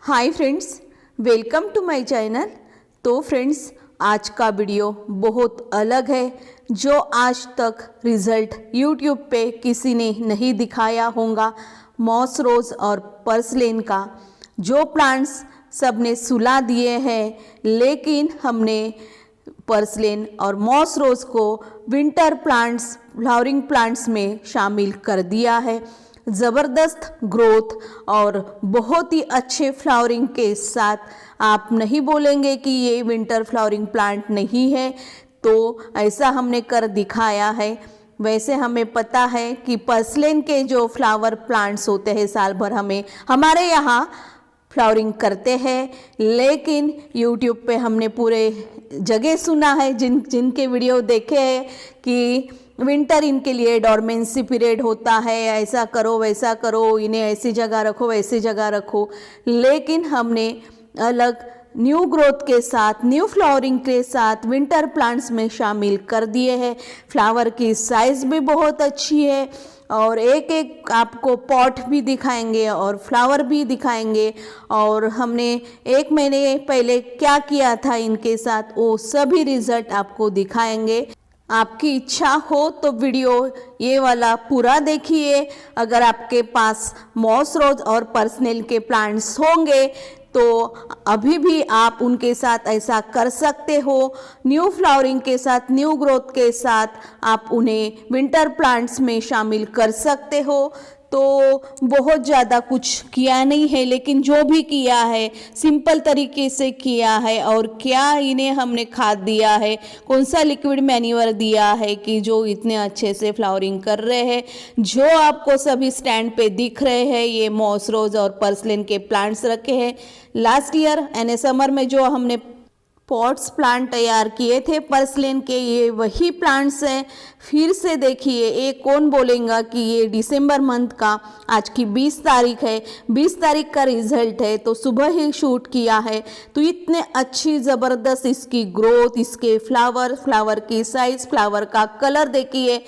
Hi friends, welcome to my channel. तो friends, आज का वीडियो बहुत अलग है जो आज तक रिज़ल्ट यूट्यूब पे किसी ने नहीं दिखाया होगा। मॉस रोज़ और पर्सलेन का जो प्लांट्स सबने सुला दिए हैं, लेकिन हमने पर्सलेन और मॉस रोज़ को विंटर प्लांट्स, फ्लावरिंग प्लांट्स में शामिल कर दिया है। ज़बरदस्त ग्रोथ और बहुत ही अच्छे फ्लावरिंग के साथ आप नहीं बोलेंगे कि ये विंटर फ्लावरिंग प्लांट नहीं है, तो ऐसा हमने कर दिखाया है। वैसे हमें पता है कि पर्सलेन के जो फ्लावर प्लांट्स होते हैं साल भर हमारे यहाँ फ्लावरिंग करते हैं, लेकिन यूट्यूब पे हमने पूरे जगह सुना है, जिनके वीडियो देखे हैं कि विंटर इनके लिए डॉर्मेंसी पीरियड होता है, ऐसा करो वैसा करो, इन्हें ऐसी जगह रखो वैसी जगह रखो। लेकिन हमने अलग न्यू ग्रोथ के साथ, न्यू फ्लावरिंग के साथ विंटर प्लांट्स में शामिल कर दिए हैं। फ्लावर की साइज़ भी बहुत अच्छी है और एक एक आपको पॉट भी दिखाएंगे और फ्लावर भी दिखाएंगे। और हमने 1 महीने पहले क्या किया था इनके साथ, वो सभी रिजल्ट आपको दिखाएंगे। आपकी इच्छा हो तो वीडियो ये वाला पूरा देखिए। अगर आपके पास मॉस रोज और पर्सनेल के प्लांट्स होंगे तो अभी भी आप उनके साथ ऐसा कर सकते हो। न्यू फ्लावरिंग के साथ, न्यू ग्रोथ के साथ आप उन्हें विंटर प्लांट्स में शामिल कर सकते हो। तो बहुत ज़्यादा कुछ किया नहीं है, लेकिन जो भी किया है सिंपल तरीके से किया है। और क्या इन्हें हमने खाद दिया है, कौन सा लिक्विड मैन्योर दिया है कि जो इतने अच्छे से फ्लावरिंग कर रहे हैं। जो आपको सभी स्टैंड पे दिख रहे हैं, ये मॉस रोज और पर्सलेन के प्लांट्स रखे हैं। लास्ट ईयर यानी समर में जो हमने पॉट्स प्लांट तैयार किए थे पर्सलेन के, ये वही प्लांट्स हैं। फिर से देखिए, ये कौन बोलेगा कि ये दिसंबर मंथ का, आज की 20 तारीख है, 20 तारीख का रिजल्ट है, तो सुबह ही शूट किया है। तो इतने अच्छी ज़बरदस्त इसकी ग्रोथ, इसके फ्लावर की साइज़, फ्लावर का कलर देखिए,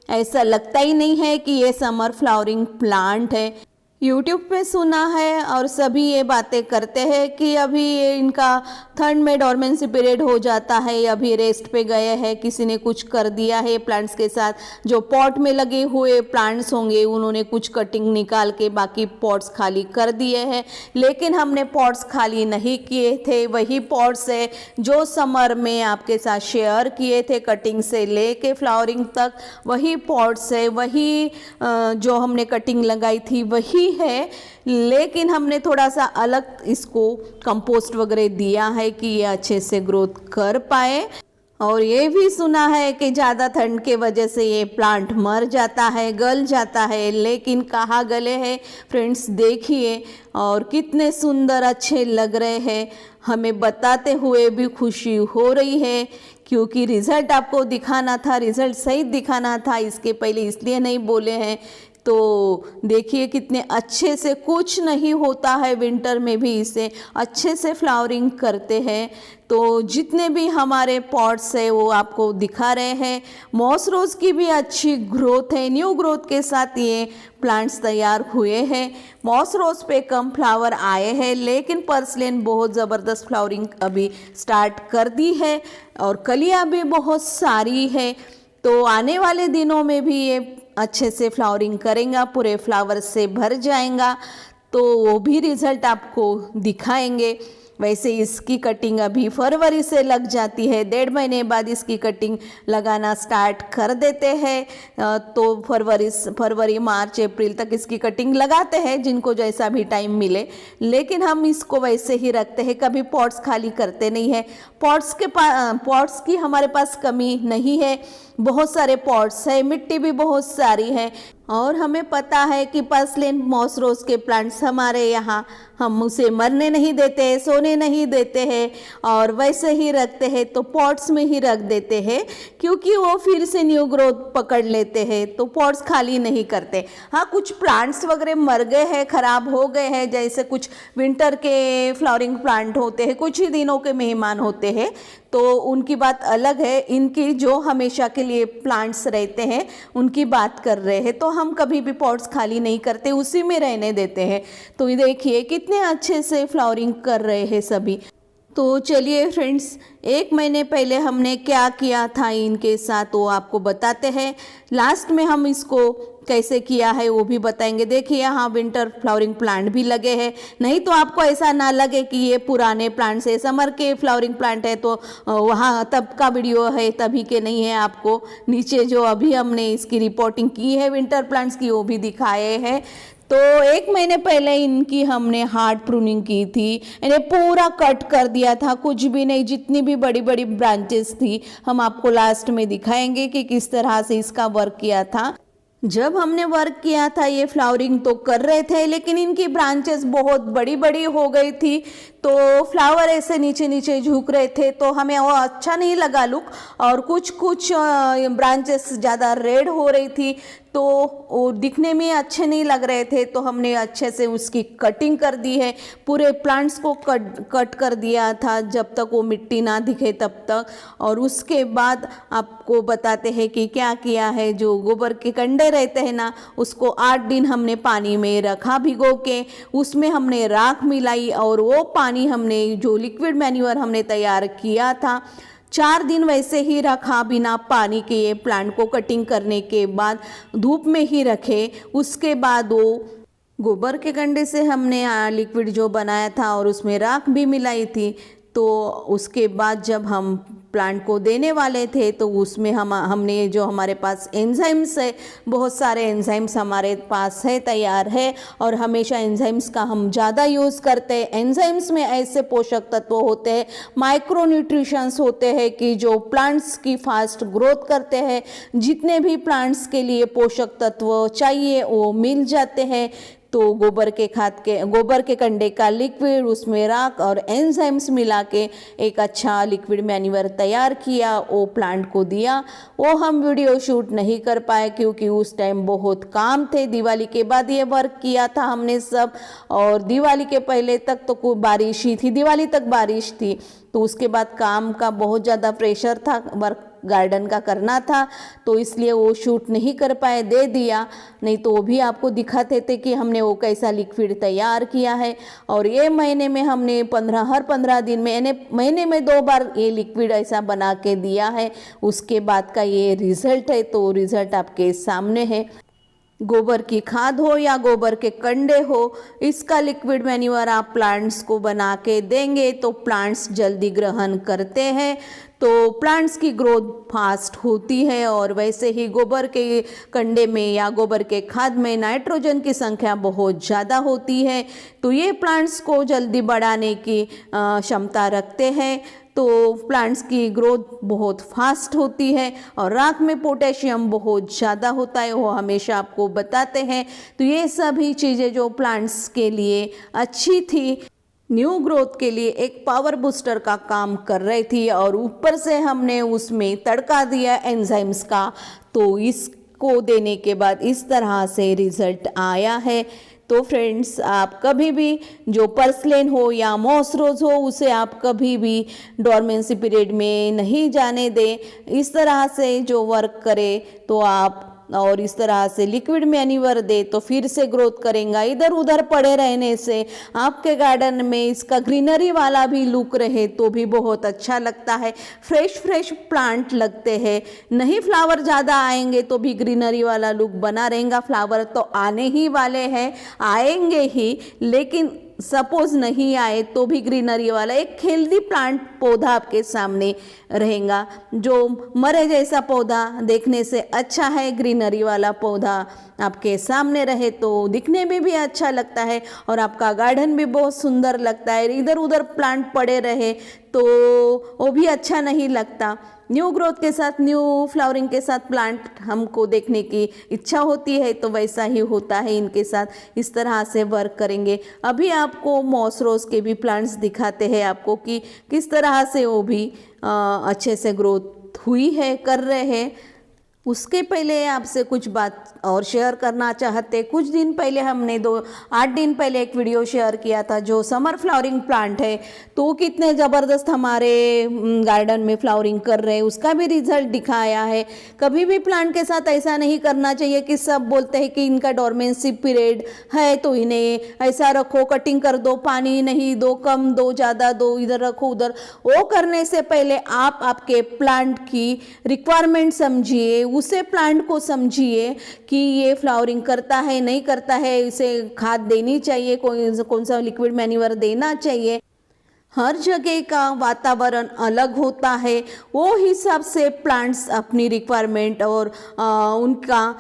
ऐसा लगता ही नहीं है कि ये समर फ्लावरिंग प्लांट है। यूट्यूब पे सुना है और सभी ये बातें करते हैं कि अभी ये इनका ठंड में डॉर्मेंसी पीरियड हो जाता है, अभी रेस्ट पे गए हैं, किसी ने कुछ कर दिया है प्लांट्स के साथ। जो पॉट में लगे हुए प्लांट्स होंगे उन्होंने कुछ कटिंग निकाल के बाकी पॉट्स खाली कर दिए हैं। लेकिन हमने पॉट्स खाली नहीं किए थे, वही पॉट्स है जो समर में आपके साथ शेयर किए थे, कटिंग से लेके फ्लावरिंग तक वही पॉट्स है, वही जो हमने कटिंग लगाई थी वही है। लेकिन हमने थोड़ा सा अलग इसको कंपोस्ट वगैरह दिया है कि ये अच्छे से ग्रोथ कर पाए। और ये भी सुना है कि ज़्यादा ठंड के वजह से ये प्लांट मर जाता है, गल जाता है, लेकिन कहाँ गले हैं फ्रेंड्स, देखिए। और कितने सुंदर अच्छे लग रहे हैं, हमें बताते हुए भी खुशी हो रही है, क्योंकि रिज़ल्ट आपको दिखाना था, रिज़ल्ट सही दिखाना था, इसके पहले इसलिए नहीं बोले हैं। तो देखिए कितने अच्छे से, कुछ नहीं होता है विंटर में भी इसे अच्छे से फ्लावरिंग करते हैं। तो जितने भी हमारे पॉट्स है वो आपको दिखा रहे हैं। मॉस रोज की भी अच्छी ग्रोथ है, न्यू ग्रोथ के साथ ये प्लांट्स तैयार हुए हैं। मॉस रोज पे कम फ्लावर आए हैं, लेकिन पर्सलेन बहुत ज़बरदस्त फ्लावरिंग अभी स्टार्ट कर दी है और कलियाँ भी बहुत सारी है। तो आने वाले दिनों में भी ये अच्छे से फ्लावरिंग करेगा, पूरे फ्लावर से भर जाएगा, तो वो भी रिज़ल्ट आपको दिखाएंगे। वैसे इसकी कटिंग अभी फरवरी से लग जाती है, 1.5 महीने बाद इसकी कटिंग लगाना स्टार्ट कर देते हैं। तो फरवरी मार्च अप्रैल तक इसकी कटिंग लगाते हैं, जिनको जैसा भी टाइम मिले। लेकिन हम इसको वैसे ही रखते हैं, कभी पॉट्स खाली करते नहीं है। पॉट्स की हमारे पास कमी नहीं है, बहुत सारे पॉट्स है, मिट्टी भी बहुत सारी है। और हमें पता है कि पर्सलेन मॉस रोज के प्लांट्स हमारे यहाँ हम उसे मरने नहीं देते, सोने नहीं देते हैं और वैसे ही रखते हैं, तो पॉट्स में ही रख देते हैं, क्योंकि वो फिर से न्यू ग्रोथ पकड़ लेते हैं, तो पॉट्स खाली नहीं करते। हाँ, कुछ प्लांट्स वगैरह मर गए हैं, ख़राब हो गए हैं, जैसे कुछ विंटर के फ्लावरिंग प्लांट होते हैं, कुछ ही दिनों के मेहमान होते हैं, तो उनकी बात अलग है। इनकी जो हमेशा के लिए प्लांट्स रहते हैं उनकी बात कर रहे हैं। तो हम कभी भी पॉट्स खाली नहीं करते, उसी में रहने देते हैं। तो ये देखिए कितने अच्छे से फ्लावरिंग कर रहे हैं सभी। तो चलिए फ्रेंड्स, 1 महीने पहले हमने क्या किया था इनके साथ वो आपको बताते हैं। लास्ट में हम इसको कैसे किया है वो भी बताएंगे। देखिए यहाँ विंटर फ्लावरिंग प्लांट भी लगे हैं, नहीं तो आपको ऐसा ना लगे कि ये पुराने प्लांट्स है। समर के फ्लावरिंग प्लांट है तो वहाँ तब का वीडियो है, तभी के नहीं है। आपको नीचे जो अभी हमने इसकी रिपोर्टिंग की है विंटर प्लांट्स की वो भी दिखाए हैं। तो 1 महीने पहले इनकी हमने हार्ड प्रूनिंग की थी, इन्हें पूरा कट कर दिया था, कुछ भी नहीं। जितनी भी बड़ी बड़ी ब्रांचेस थी हम आपको लास्ट में दिखाएंगे कि किस तरह से इसका वर्क किया था। जब हमने वर्क किया था ये फ्लावरिंग तो कर रहे थे, लेकिन इनकी ब्रांचेस बहुत बड़ी बड़ी हो गई थी, तो फ्लावर ऐसे नीचे नीचे झुक रहे थे, तो हमें वो अच्छा नहीं लगा लुक। और कुछ कुछ ब्रांचेस ज़्यादा रेड हो रही थी, तो वो दिखने में अच्छे नहीं लग रहे थे। तो हमने अच्छे से उसकी कटिंग कर दी है, पूरे प्लांट्स को कट कर दिया था जब तक वो मिट्टी ना दिखे तब तक। और उसके बाद आपको बताते हैं कि क्या किया है। जो गोबर के कंडे रहते हैं ना, उसको 8 दिन हमने पानी में रखा भिगो के, उसमें हमने राख मिलाई और वो पानी हमने जो लिक्विड मैन्योर हमने तैयार किया था 4 दिन वैसे ही रखा बिना पानी के। ये प्लांट को कटिंग करने के बाद धूप में ही रखे। उसके बाद वो गोबर के कंडे से हमने लिक्विड जो बनाया था और उसमें राख भी मिलाई थी। तो उसके बाद जब हम प्लांट को देने वाले थे तो उसमें हमने जो हमारे पास एंजाइम्स है, बहुत सारे एंजाइम्स हमारे पास है, तैयार है। और हमेशा एंजाइम्स का हम ज़्यादा यूज़ करते हैं। एंजाइम्स में ऐसे पोषक तत्व होते हैं, माइक्रो न्यूट्रिशंस होते हैं कि जो प्लांट्स की फास्ट ग्रोथ करते हैं। जितने भी प्लांट्स के लिए पोषक तत्व चाहिए वो मिल जाते हैं। तो गोबर के कंडे का लिक्विड, उसमें राख और एंजाइम्स मिला के एक अच्छा लिक्विड मैन्योर तैयार किया, वो प्लांट को दिया। वो हम वीडियो शूट नहीं कर पाए क्योंकि उस टाइम बहुत काम थे। दिवाली के बाद ये वर्क किया था हमने सब, और दिवाली के पहले तक तो कोई बारिश ही थी, दिवाली तक बारिश थी। तो उसके बाद काम का बहुत ज़्यादा प्रेशर था, वर्क गार्डन का करना था, तो इसलिए वो शूट नहीं कर पाए, दे दिया। नहीं तो वो भी आपको दिखाते थे कि हमने वो कैसा लिक्विड तैयार किया है। और ये महीने में हमने हर 15 दिन में महीने में 2 बार ये लिक्विड ऐसा बना के दिया है। उसके बाद का ये रिजल्ट है, तो रिजल्ट आपके सामने है। गोबर की खाद हो या गोबर के कंडे हो, इसका लिक्विड मैन्योर आप प्लांट्स को बना के देंगे तो प्लांट्स जल्दी ग्रहण करते हैं, तो प्लांट्स की ग्रोथ फास्ट होती है। और वैसे ही गोबर के कंडे में या गोबर के खाद में नाइट्रोजन की संख्या बहुत ज़्यादा होती है, तो ये प्लांट्स को जल्दी बढ़ाने की क्षमता रखते हैं। तो प्लांट्स की ग्रोथ बहुत फास्ट होती है। और राख में पोटेशियम बहुत ज़्यादा होता है, वो हमेशा आपको बताते हैं। तो ये सभी चीज़ें जो प्लांट्स के लिए अच्छी थी, न्यू ग्रोथ के लिए एक पावर बूस्टर का काम कर रही थी, और ऊपर से हमने उसमें तड़का दिया एंजाइम्स का। तो इसको देने के बाद इस तरह से रिजल्ट आया है। तो फ्रेंड्स, आप कभी भी जो पर्सलेन हो या मॉस रोज हो, उसे आप कभी भी डोरमेंसी पीरियड में नहीं जाने दें। इस तरह से जो वर्क करे तो आप, और इस तरह से लिक्विड मैन्योर दे तो फिर से ग्रोथ करेगा। इधर उधर पड़े रहने से आपके गार्डन में इसका ग्रीनरी वाला भी लुक रहे तो भी बहुत अच्छा लगता है। फ्रेश प्लांट लगते हैं, नहीं फ्लावर ज़्यादा आएंगे तो भी ग्रीनरी वाला लुक बना रहेगा। फ्लावर तो आने ही वाले हैं, आएंगे ही, लेकिन सपोज नहीं आए तो भी ग्रीनरी वाला एक हेल्दी प्लांट पौधा आपके सामने रहेगा। जो मरे जैसा पौधा देखने से अच्छा है, ग्रीनरी वाला पौधा आपके सामने रहे तो दिखने में भी अच्छा लगता है और आपका गार्डन भी बहुत सुंदर लगता है। इधर उधर प्लांट पड़े रहे तो वो भी अच्छा नहीं लगता। न्यू ग्रोथ के साथ, न्यू फ्लावरिंग के साथ प्लांट हमको देखने की इच्छा होती है, तो वैसा ही होता है इनके साथ। इस तरह से वर्क करेंगे। अभी आपको मॉस रोज के भी प्लांट्स दिखाते हैं आपको कि किस तरह से वो भी अच्छे से ग्रोथ हुई है, कर रहे हैं। उसके पहले आपसे कुछ बात और शेयर करना चाहते। कुछ दिन पहले हमने 8 दिन पहले एक वीडियो शेयर किया था जो समर फ्लावरिंग प्लांट है, तो कितने ज़बरदस्त हमारे गार्डन में फ्लावरिंग कर रहे हैं, उसका भी रिजल्ट दिखाया है। कभी भी प्लांट के साथ ऐसा नहीं करना चाहिए कि सब बोलते हैं कि इनका डोरमेंसी पीरियड है तो इन्हें ऐसा रखो, कटिंग कर दो, पानी नहीं दो, कम दो, ज़्यादा दो, इधर रखो उधर। वो करने से पहले आप आपके प्लांट की रिक्वायरमेंट समझिए, उसे प्लांट को समझिए कि ये फ्लावरिंग करता है नहीं करता है, इसे खाद देनी चाहिए, कौन सा लिक्विड मैन्योर देना चाहिए। हर जगह का वातावरण अलग होता है, वो हिसाब से प्लांट्स अपनी रिक्वायरमेंट और उनका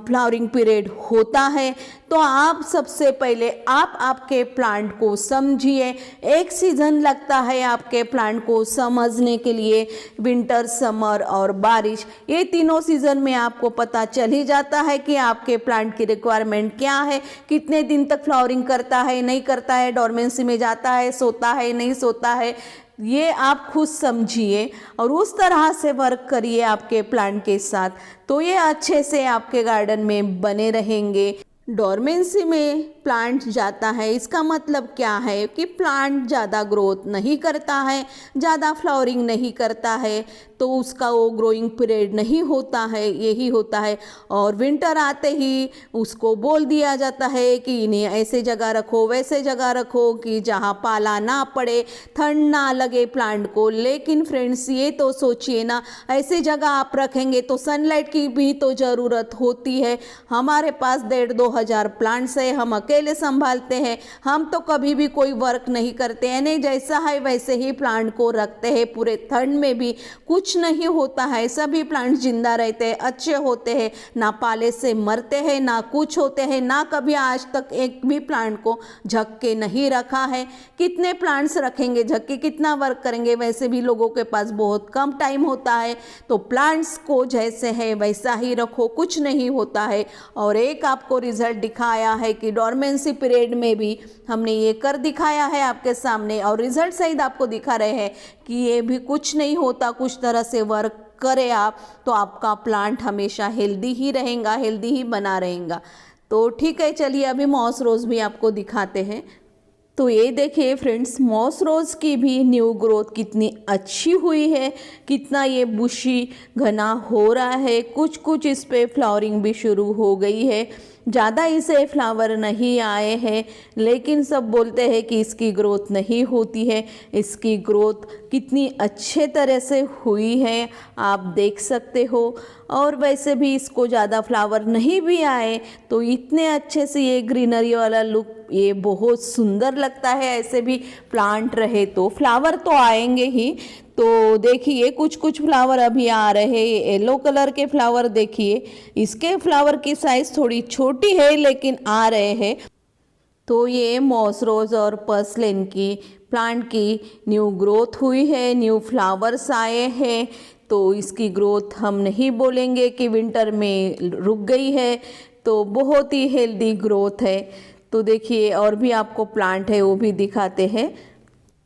फ्लावरिंग पीरियड होता है। तो आप सबसे पहले आप आपके प्लांट को समझिए। एक सीज़न लगता है आपके प्लांट को समझने के लिए, विंटर, समर और बारिश, ये तीनों सीज़न में आपको पता चल ही जाता है कि आपके प्लांट की रिक्वायरमेंट क्या है, कितने दिन तक फ्लावरिंग करता है नहीं करता है, डोरमेंसी में जाता है, सोता है नहीं सोता है। ये आप खुद समझिए और उस तरह से वर्क करिए आपके प्लांट के साथ, तो ये अच्छे से आपके गार्डन में बने रहेंगे। डोरमेंसी में प्लांट जाता है, इसका मतलब क्या है कि प्लांट ज़्यादा ग्रोथ नहीं करता है, ज़्यादा फ्लावरिंग नहीं करता है, तो उसका वो ग्रोइंग पीरियड नहीं होता है, यही होता है। और विंटर आते ही उसको बोल दिया जाता है कि इन्हें ऐसे जगह रखो, वैसे जगह रखो कि जहाँ पाला ना पड़े, ठंड ना लगे प्लांट को। लेकिन फ्रेंड्स, ये तो सोचिए ना, ऐसी जगह आप रखेंगे तो सनलाइट की भी तो ज़रूरत होती है। हमारे पास 1,500-2,000 प्लांट्स है, हम अकेले संभालते हैं, हम तो कभी भी कोई वर्क नहीं करते हैं, नहीं जैसा है वैसे ही प्लांट को रखते हैं। पूरे ठंड में भी कुछ नहीं होता है, सभी प्लांट्स जिंदा रहते हैं, अच्छे होते हैं, ना पाले से मरते हैं, ना कुछ होते हैं, ना कभी आज तक एक भी प्लांट को झक के नहीं रखा है। कितने प्लांट्स रखेंगे झक के, कितना वर्क करेंगे, वैसे भी लोगों के पास बहुत कम टाइम होता है। तो प्लांट्स को जैसे है वैसा ही रखो, कुछ नहीं होता है। और एक आपको रिजल्ट दिखाया है कि डोरमेंसी पीरियड में भी हमने ये कर दिखाया है आपके सामने, और रिजल्ट सहित आपको दिखा रहे हैं कि ये भी कुछ नहीं होता। कुछ तरह से वर्क करें आप तो आपका प्लांट हमेशा हेल्दी ही रहेगा, हेल्दी ही बना रहेगा। तो ठीक है, चलिए अभी मॉस रोज़ भी आपको दिखाते हैं। तो ये देखिए फ्रेंड्स, मॉस रोज़ की भी न्यू ग्रोथ कितनी अच्छी हुई है, कितना ये बुशी घना हो रहा है, कुछ कुछ इस पे फ्लावरिंग भी शुरू हो गई है। ज़्यादा इसे फ्लावर नहीं आए हैं, लेकिन सब बोलते हैं कि इसकी ग्रोथ नहीं होती है। इसकी ग्रोथ कितनी अच्छे तरह से हुई है, आप देख सकते हो। और वैसे भी इसको ज़्यादा फ्लावर नहीं भी आए तो इतने अच्छे से ये ग्रीनरी वाला लुक, ये बहुत सुंदर लगता है। ऐसे भी प्लांट रहे तो फ्लावर तो आएंगे ही। तो देखिए कुछ कुछ फ्लावर अभी आ रहे हैं, येलो कलर के फ्लावर देखिए, इसके फ्लावर की साइज थोड़ी छोटी है लेकिन आ रहे हैं। तो ये मॉस रोज़ और पर्सलेन की प्लांट की न्यू ग्रोथ हुई है, न्यू फ्लावर्स आए हैं। तो इसकी ग्रोथ हम नहीं बोलेंगे कि विंटर में रुक गई है, तो बहुत ही हेल्दी ग्रोथ है। तो देखिए और भी आपको प्लांट है वो भी दिखाते हैं।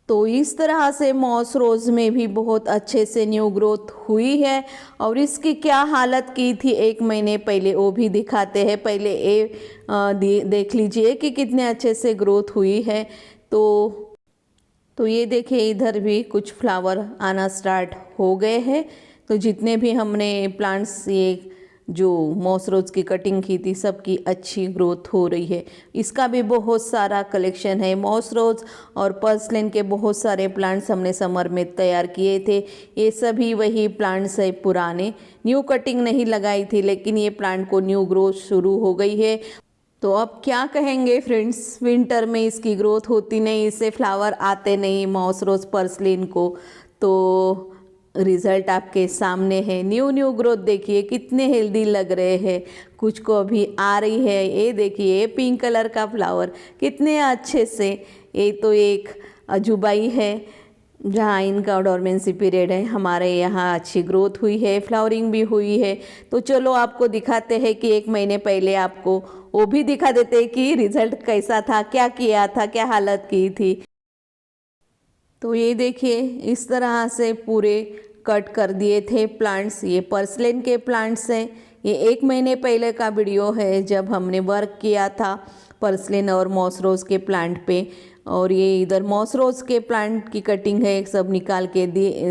तो इस तरह से मॉस रोज़ में भी बहुत अच्छे से न्यू ग्रोथ हुई है, और इसकी क्या हालत की थी 1 महीने पहले वो भी दिखाते हैं। पहले ये देख लीजिए कि कितने अच्छे से ग्रोथ हुई है। तो ये देखिए इधर भी कुछ फ्लावर आना स्टार्ट हो गए हैं। तो जितने भी हमने प्लांट्स ये जो मॉस रोज़ की कटिंग की थी सबकी अच्छी ग्रोथ हो रही है। इसका भी बहुत सारा कलेक्शन है। मॉस रोज़ और पर्सलेन के बहुत सारे प्लांट्स हमने समर में तैयार किए थे। ये सभी वही प्लांट्स है पुराने, न्यू कटिंग नहीं लगाई थी, लेकिन ये प्लांट को न्यू ग्रोथ शुरू हो गई है। तो अब क्या कहेंगे फ्रेंड्स, विंटर में इसकी ग्रोथ होती नहीं, इससे फ्लावर आते नहीं मॉस रोज़ पर्सलेन को। तो रिज़ल्ट आपके सामने है, न्यू ग्रोथ देखिए कितने हेल्दी लग रहे हैं। कुछ को अभी आ रही है, ये देखिए पिंक कलर का फ्लावर कितने अच्छे से। ये तो एक अजूबाई है जहाँ इनका डोरमेंसी पीरियड है, हमारे यहाँ अच्छी ग्रोथ हुई है, फ्लावरिंग भी हुई है। तो चलो आपको दिखाते हैं कि 1 महीने पहले आपको वो भी दिखा देते हैं कि रिज़ल्ट कैसा था, क्या किया था, क्या हालत की थी। तो ये देखिए इस तरह से पूरे कट कर दिए थे प्लांट्स। ये पर्सलेन के प्लांट्स हैं। ये 1 महीने पहले का वीडियो है जब हमने वर्क किया था पर्सलेन और मॉस रोज़ के प्लांट पे। और ये इधर मॉस रोज़ के प्लांट की कटिंग है, सब निकाल के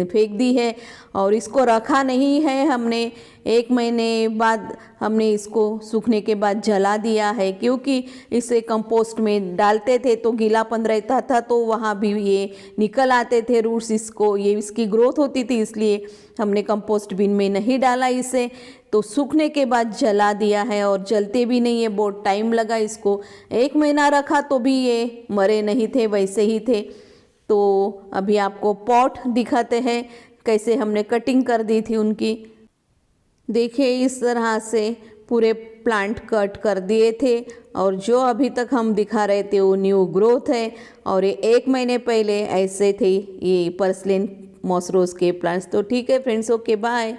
फेंक दी है और इसको रखा नहीं है हमने। 1 महीने बाद हमने इसको सूखने के बाद जला दिया है, क्योंकि इसे कंपोस्ट में डालते थे तो गीलापन रहता था, तो वहाँ भी ये निकल आते थे रूट्स, इसकी ग्रोथ होती थी, इसलिए हमने कंपोस्ट बिन में नहीं डाला इसे। तो सूखने के बाद जला दिया है और जलते भी नहीं है, बहुत टाइम लगा इसको। 1 महीना रखा तो भी ये मरे नहीं थे, वैसे ही थे। तो अभी आपको पॉट दिखाते हैं कैसे हमने कटिंग कर दी थी उनकी। देखिए इस तरह से पूरे प्लांट कट कर दिए थे और जो अभी तक हम दिखा रहे थे वो न्यू ग्रोथ है। और ये 1 महीने पहले ऐसे थे ये पर्सलेन मॉस रोज़ के प्लांट्स। तो ठीक है फ्रेंड्स, ओके बाय।